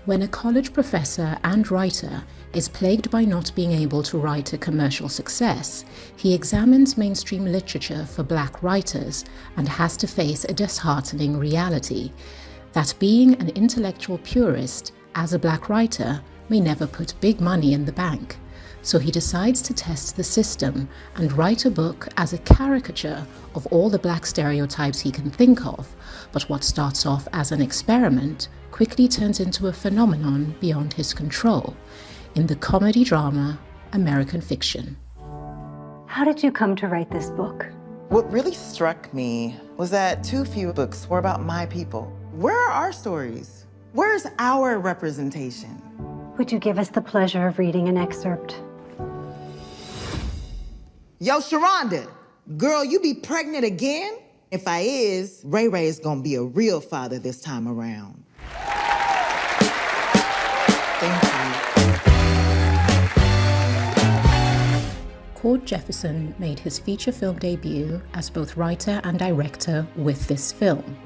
When a college professor and writer is plagued by not being able to write a commercial success, he examines mainstream literature for Black writers and has to face a disheartening reality that being an intellectual purist as a Black writer may never put big money in the bank. So he decides to test the system and write a book as a caricature of all the Black stereotypes he can think of. But what starts off as an experiment quickly turns into a phenomenon beyond his control in the comedy drama American Fiction. How did you come to write this book? What really struck me was that too few books were about my people. Where are our stories? Where's our representation? Would you give us the pleasure of reading an excerpt? Yo, Sharonda, girl, you be pregnant again? If I is, Ray Ray is gonna be a real father this time around. Thank you. Cord Jefferson made his feature film debut as both writer and director with this film.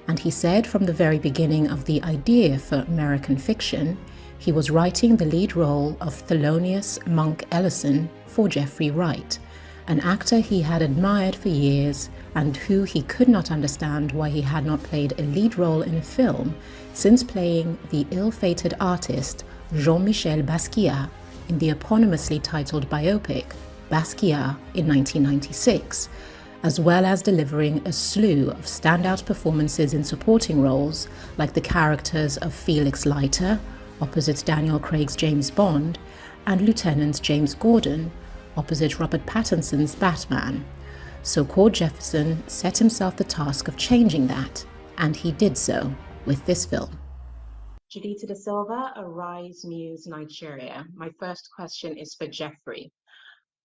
And he said from the very beginning of the idea for American Fiction, he was writing the lead role of Thelonious Monk Ellison for Jeffrey Wright, an actor he had admired for years and who he could not understand why he had not played a lead role in a film since playing the ill-fated artist Jean-Michel Basquiat in the eponymously titled biopic Basquiat in 1996, as well as delivering a slew of standout performances in supporting roles like the characters of Felix Leiter, opposite Daniel Craig's James Bond, and Lieutenant James Gordon, opposite Robert Pattinson's Batman. So Cord Jefferson set himself the task of changing that, and he did so with this film. Judita DaSilva, Arise Muse, Nigeria. My first question is for Jeffrey.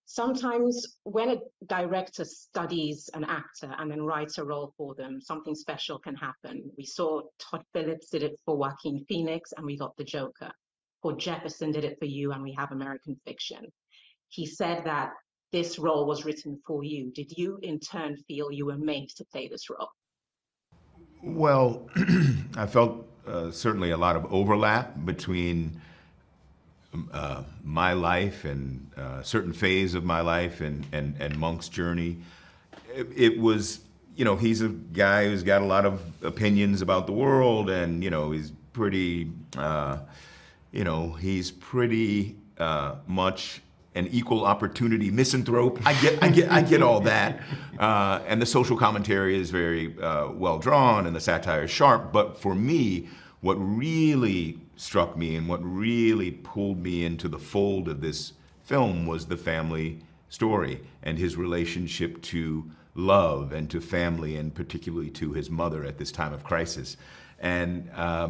Sometimes when a director studies an actor and then writes a role for them, something special can happen. We saw Todd Phillips did it for Joaquin Phoenix and we got The Joker. Cord Jefferson did it for you and we have American Fiction. He said that this role was written for you. Did you in turn feel you were made to play this role? Well, I felt certainly a lot of overlap between my life and a certain phase of my life and Monk's journey. It was, you know, he's a guy who's got a lot of opinions about the world and, you know, he's pretty, much an equal opportunity misanthrope. I get all that. And the social commentary is very well drawn and the satire is sharp. But for me, what really struck me and what really pulled me into the fold of this film was the family story and his relationship to love and to family and particularly to his mother at this time of crisis. And, I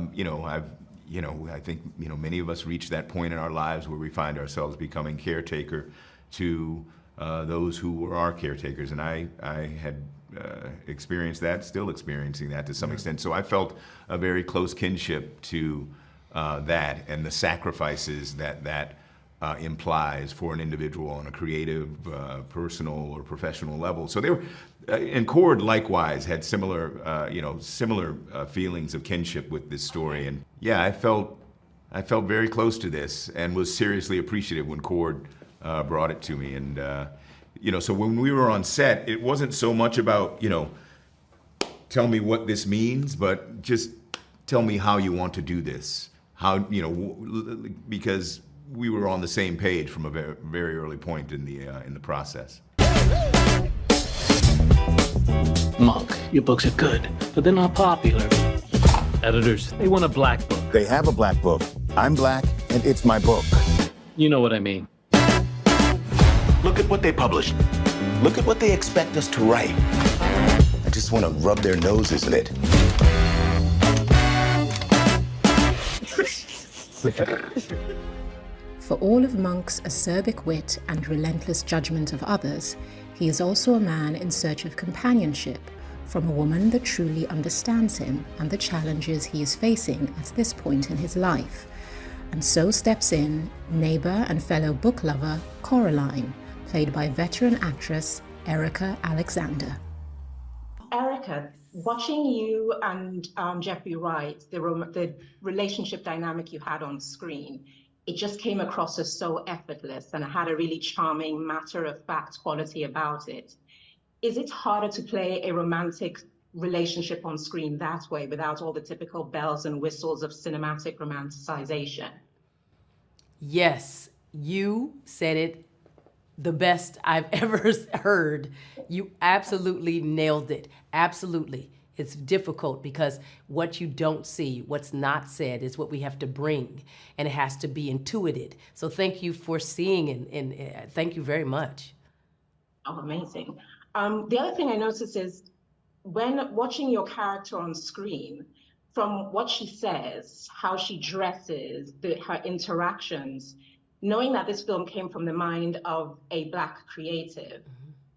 think, many of us reach that point in our lives where we find ourselves becoming caretaker to those who were our caretakers. And I had experienced that, still experiencing that to some extent. So I felt a very close kinship to that and the sacrifices that implies for an individual on a creative, personal, or professional level. So they were, and Cord likewise had similar feelings of kinship with this story. And yeah, I felt very close to this and was seriously appreciative when Cord brought it to me. And so when we were on set, it wasn't so much about tell me what this means, but just tell me how you want to do this. How because we were on the same page from a very, very early point in the process. Monk, your books are good, but they're not popular. Editors, they want a black book. They have a black book. I'm black, and it's my book. You know what I mean. Look at what they published. Look at what they expect us to write. I just want to rub their noses in it. For all of Monk's acerbic wit and relentless judgment of others, he is also a man in search of companionship from a woman that truly understands him and the challenges he is facing at this point in his life. And so steps in neighbor and fellow book lover Coraline, played by veteran actress Erika Alexander. Erika, Watching you and Jeffrey Wright, the relationship dynamic you had on screen, it just came across as so effortless and it had a really charming, matter-of-fact quality about it. Is it harder to play a romantic relationship on screen that way without all the typical bells and whistles of cinematic romanticization? Yes, you said it the best I've ever heard. You absolutely nailed it. Absolutely. It's difficult because what you don't see, what's not said, is what we have to bring, and it has to be intuited. So thank you for seeing, and thank you very much. Oh, amazing. The other thing I noticed is when watching your character on screen, from what she says, how she dresses, her interactions, knowing that this film came from the mind of a Black creative,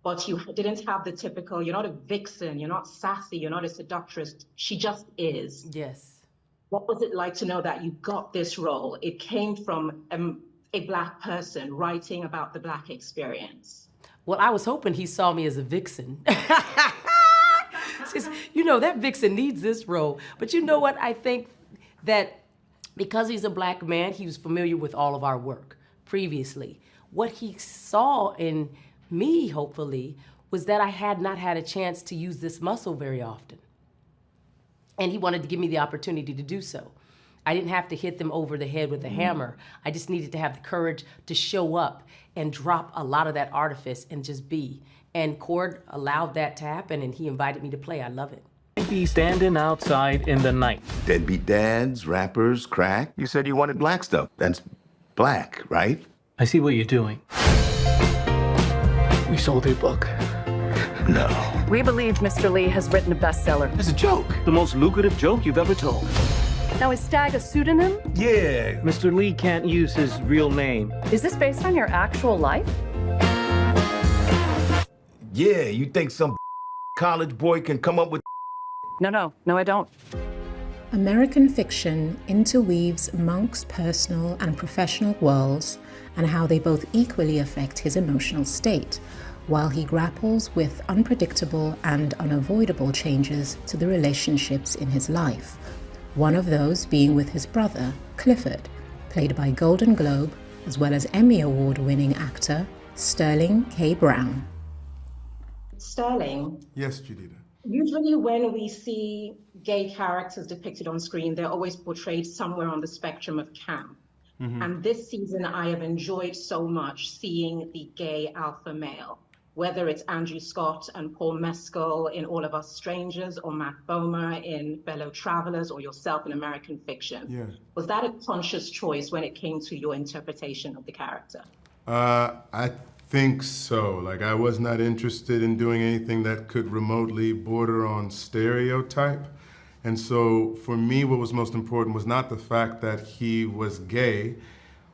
but you didn't have the typical, you're not a vixen, you're not sassy, you're not a seductress, she just is. Yes. What was it like to know that you got this role? It came from a Black person writing about the Black experience. Well, I was hoping he saw me as a vixen. Says, you know, that vixen needs this role. But you know what? I think that because he's a Black man, he was familiar with all of our work previously. What he saw in me, hopefully, was that I had not had a chance to use this muscle very often. And he wanted to give me the opportunity to do so. I didn't have to hit them over the head with a hammer. I just needed to have the courage to show up and drop a lot of that artifice and just be. And Cord allowed that to happen, and he invited me to play. I love it. Be standing outside in the night. Deadbeat dads, rappers, crack. You said you wanted Black stuff. That's Black, right? I see what you're doing. We sold your book. No. We believe Mr. Lee has written a bestseller. It's a joke. The most lucrative joke you've ever told. Now, is Stag a pseudonym? Yeah. Mr. Lee can't use his real name. Is this based on your actual life? Yeah, you think some college boy can come up with... No, I don't. American Fiction interweaves Monk's personal and professional worlds and how they both equally affect his emotional state, while he grapples with unpredictable and unavoidable changes to the relationships in his life. One of those being with his brother, Clifford, played by Golden Globe as well as Emmy Award-winning actor Sterling K. Brown. Sterling. Yes, Judita. Usually when we see gay characters depicted on screen, they're always portrayed somewhere on the spectrum of camp. And this season, I have enjoyed so much seeing the gay alpha male, whether it's Andrew Scott and Paul Mescal in All of Us Strangers, or Matt Bomer in Fellow Travelers, or yourself in American Fiction. Yeah. Was that a conscious choice when it came to your interpretation of the character? I think so. Like, I was not interested in doing anything that could remotely border on stereotype. And so for me, what was most important was not the fact that he was gay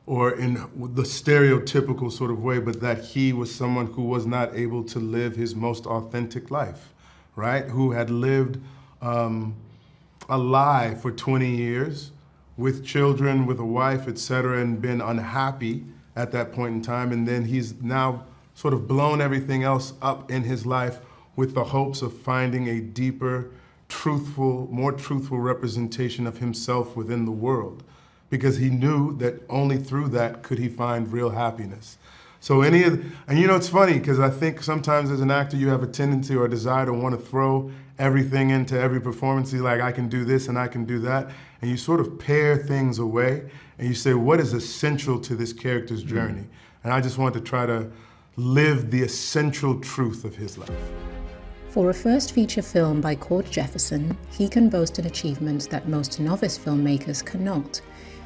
or in the stereotypical sort of way, but that he was someone who was not able to live his most authentic life, right? Who had lived a lie for 20 years with children, with a wife, etc., and been unhappy at that point in time. And then he's now sort of blown everything else up in his life with the hopes of finding a deeper, truthful, more truthful representation of himself within the world, because he knew that only through that could he find real happiness. So and you know, it's funny, because I think sometimes as an actor you have a tendency or a desire to want to throw everything into every performance. You're like, I can do this and I can do that. And you sort of pare things away and you say, what is essential to this character's journey? And I just want to try to live the essential truth of his life. For a first feature film by Cord Jefferson, he can boast an achievement that most novice filmmakers cannot.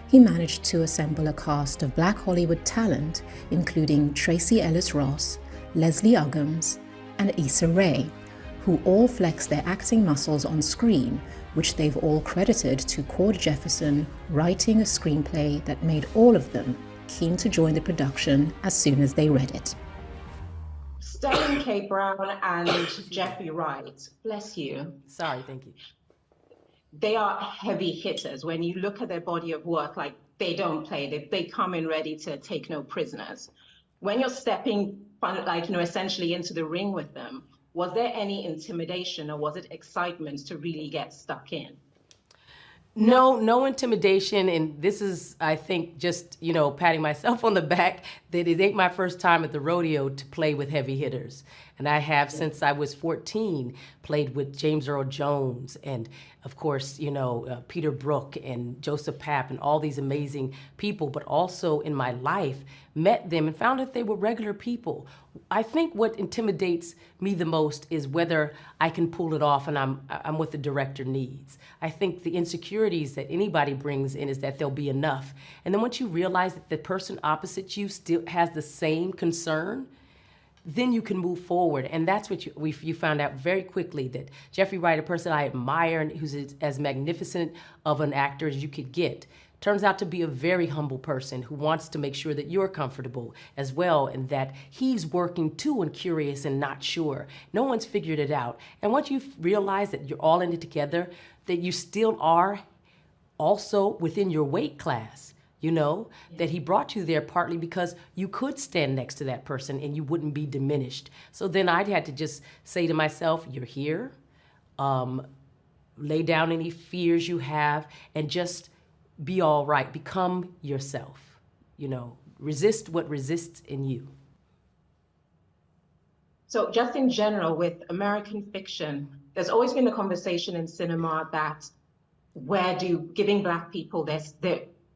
He managed to assemble a cast of Black Hollywood talent, including Tracy Ellis Ross, Leslie Uggams, and Issa Rae, who all flex their acting muscles on screen, which they've all credited to Cord Jefferson writing a screenplay that made all of them keen to join the production as soon as they read it. Sterling K. Brown and Jeffrey Wright, bless you. Sorry, thank you. They are heavy hitters. When you look at their body of work, like, they don't play. They come in ready to take no prisoners. When you're stepping, like, you know, essentially into the ring with them, Was there any intimidation, or was it excitement to really get stuck in? No intimidation, and this is, I think, just, patting myself on the back, that it ain't my first time at the rodeo to play with heavy hitters. And I have, since I was 14, played with James Earl Jones and, of course, Peter Brook and Joseph Papp and all these amazing people, but also in my life, met them and found that they were regular people. I think what intimidates me the most is whether I can pull it off and I'm what the director needs. I think the insecurities that anybody brings in is that there'll be enough. And then once you realize that the person opposite you still has the same concern, then you can move forward. And that's what you found out very quickly, that Jeffrey Wright, a person I admire and who's as magnificent of an actor as you could get, turns out to be a very humble person who wants to make sure that you're comfortable as well, and that he's working too and curious and not sure. No one's figured it out. And once you realize that you're all in it together, that you still are also within your weight class, that he brought you there partly because you could stand next to that person and you wouldn't be diminished. So then I had to just say to myself, you're here, lay down any fears you have and just be all right. Become yourself, resist what resists in you. So just in general, with American fiction, there's always been a conversation in cinema that giving Black people their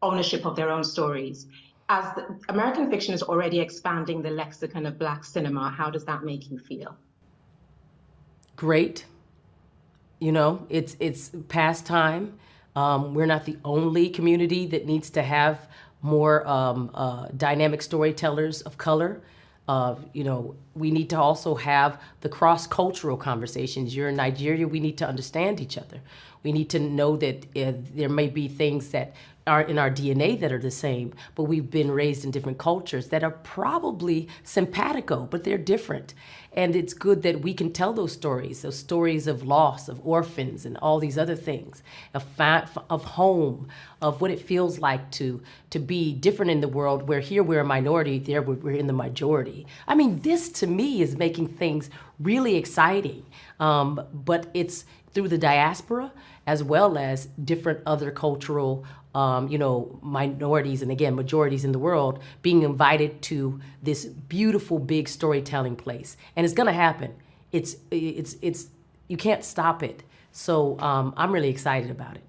ownership of their own stories. As American fiction is already expanding the lexicon of Black cinema, how does that make you feel? Great. It's past time. We're not the only community that needs to have more dynamic storytellers of color. We need to also have the cross-cultural conversations. You're in Nigeria, we need to understand each other. We need to know that there may be things that are in our DNA that are the same, but we've been raised in different cultures that are probably simpatico, but they're different. And it's good that we can tell those stories of loss, of orphans, and all these other things, of home, of what it feels like to be different in the world, where here we're a minority, there we're in the majority. I mean, this to me is making things really exciting, but it's through the diaspora as well as different other cultural minorities and again, majorities in the world being invited to this beautiful, big storytelling place. And it's gonna happen. It's you can't stop it. So I'm really excited about it.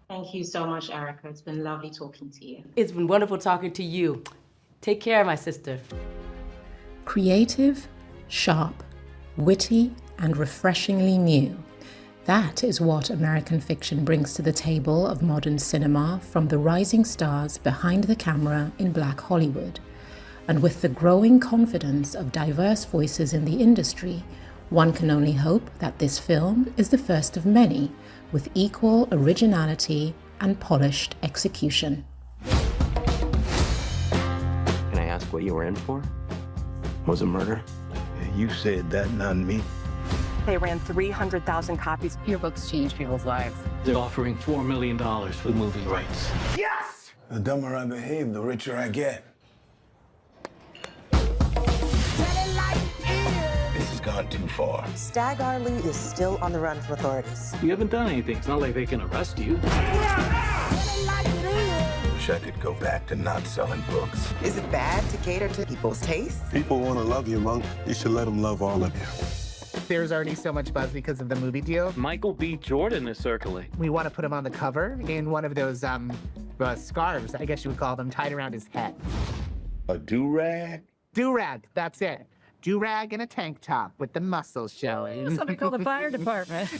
Thank you so much, Erika. It's been lovely talking to you. It's been wonderful talking to you. Take care, my sister. Creative, sharp, witty, and refreshingly new. That is what American fiction brings to the table of modern cinema from the rising stars behind the camera in Black Hollywood. And with the growing confidence of diverse voices in the industry, one can only hope that this film is the first of many, with equal originality and polished execution. Can I ask what you were in for? Was it murder? You said that, not me. They ran 300,000 copies. Your books change people's lives. They're offering $4 million for the movie rights. Yes! The dumber I behave, the richer I get. This has gone too far. Stag Arley is still on the run from authorities. You haven't done anything. It's not like they can arrest you. Wish I could go back to not selling books. Is it bad to cater to people's tastes? People want to love you, Monk. You should let them love all of you. There's already so much buzz because of the movie deal. Michael B. Jordan is circling. We want to put him on the cover in one of those scarves, I guess you would call them, tied around his head. A do-rag? Do-rag, that's it. Do-rag and a tank top with the muscles showing. Somebody call the fire department.